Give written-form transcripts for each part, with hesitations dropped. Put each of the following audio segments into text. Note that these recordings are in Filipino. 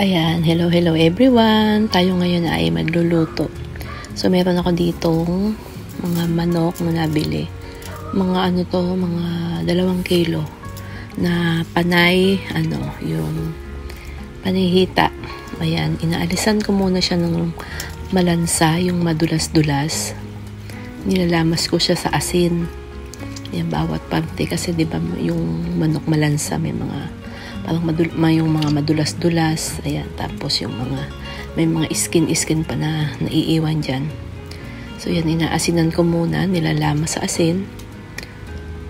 Ayan, hello everyone. Tayo ngayon ay magluluto. So meron ako ditong mga manok na nabili. Mga mga 2 kilo na panay, yung panihita. Ayan, inaalisan ko muna siya ng malansa, yung madulas-dulas. Nilalamas ko siya sa asin. Ayan, bawat parte kasi 'di ba yung manok malansa may mga parang yung mga madulas-dulas. Ayan, tapos yung may mga skin pa na naiiwan dyan. So yan, inaasinan ko muna, nilalamas sa asin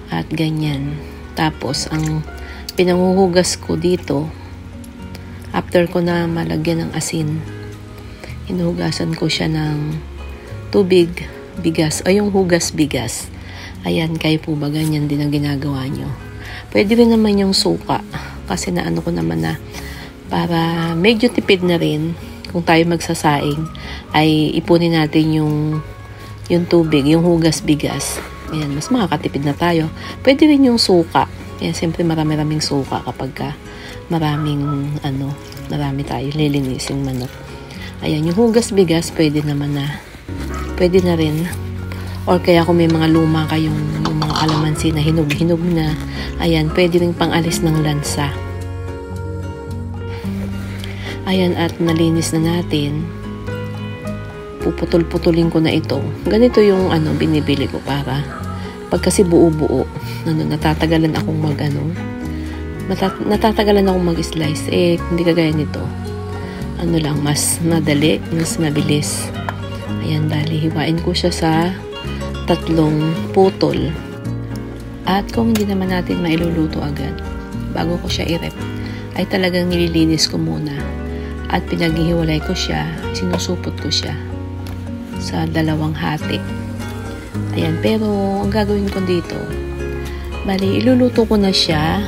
at ganyan. Tapos ang pinanguhugas ko dito, after ko na malagyan ng asin, hinuhugasan ko siya ng tubig, bigas, o yung hugas bigas. Ayan, kayo po ba ganyan din ang ginagawa nyo? Pwede rin naman yung suka, kasi naano ko naman na para medyo tipid na rin kung tayo magsasaing ay ipunin natin yung tubig, yung hugas bigas. Ayan, mas makakatipid na tayo. Pwede rin yung suka. Ayan, siyempre marami-raming suka kapag marami tayo lilinisin manok. Ayan, yung hugas bigas pwede na rin. Or kaya kung may mga luma kayong mga kalamansi na hinog na, ayan, pwede rin pang-alis ng lansa. Ayan, at nalinis na natin. Puputol-putulin ko na ito. Ganito yung binibili ko para pag kasi buo-buo, natatagalan akong mag-slice. Hindi kagaya nito. Mas madali, mas mabilis. Ayan, bali, hiwain ko siya sa 3 putol. At kung hindi naman natin mailuluto agad, bago ko siya i-rep, ay talagang nililinis ko muna. At pinaghihiwalay ko siya, sinusupot ko siya sa 2 hati. Ayan, pero ang gagawin ko dito, bali, iluluto ko na siya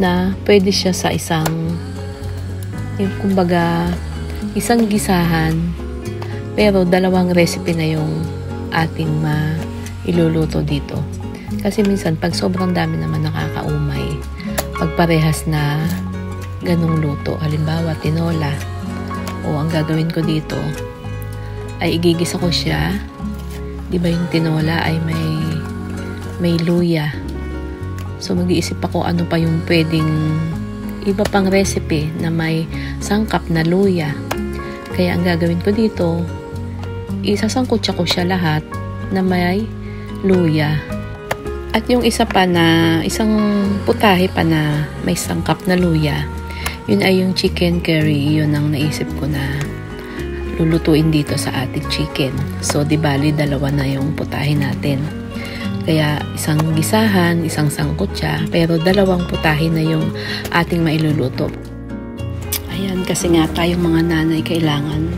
na pwede siya sa isang gisahan, pero 2 recipe na yung ating iluluto dito. Kasi minsan, pag sobrang dami naman nakakaumay, pag parehas na ganong luto, halimbawa tinola, ang gagawin ko dito ay igigisa ko siya. Di ba yung tinola ay may luya, so mag-iisip ako ano pa yung pwedeng iba pang recipe na may sangkap na luya. Kaya ang gagawin ko dito, isasangkutsa ko siya lahat na may luya. At yung isang putahe pa na may sangkap na luya, yun ay yung chicken curry. Yun ang naisip ko na lulutuin dito sa ating chicken. So, di bali, 2 na yung putahe natin. Kaya, isang gisahan, isang sangkutsa, pero 2 putahe na yung ating mailuluto. Ayan, kasi nga tayong mga nanay kailangan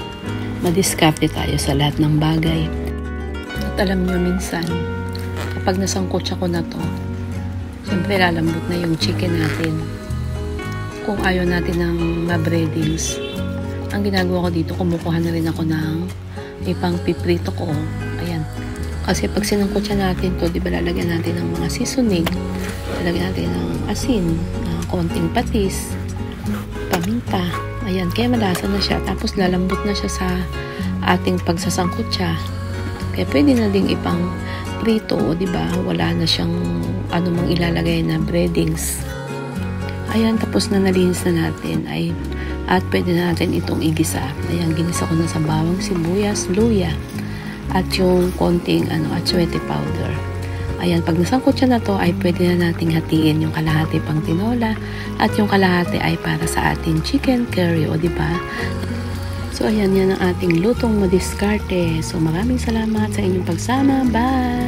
madiskarte tayo sa lahat ng bagay. At alam nyo, minsan, kapag nasangkutsa ko na to, siyempre lalambot na yung chicken natin. Kung ayaw natin ng mabreadings, ang ginagawa ko dito, kumukuha na rin ako ng ipang piprito ko. Ayan. Kasi pag sinangkutsa natin to, di ba lalagyan natin ng mga seasoning, lalagyan natin ng asin, konting patis, paminta. Ayan, kaya malasa na siya. Tapos lalambot na siya sa ating pagsasangkutsa. Kaya pwede na ding ipang prito, di ba? Wala na siyang anumang ilalagay na breadings. Ayan, tapos na nalinis na natin at pwede na natin itong igisa. Ayan, ginisa ko na sa bawang sibuyas, luya, at yung konting atsuete powder. Ayan, pag nasangkot siya na to, ay pwede na nating hatiin yung kalahati pang tinola at yung kalahati ay para sa ating chicken curry, o diba? So, ayan, yan ang ating lutong madiskarte. So, maraming salamat sa inyong pagsama. Bye!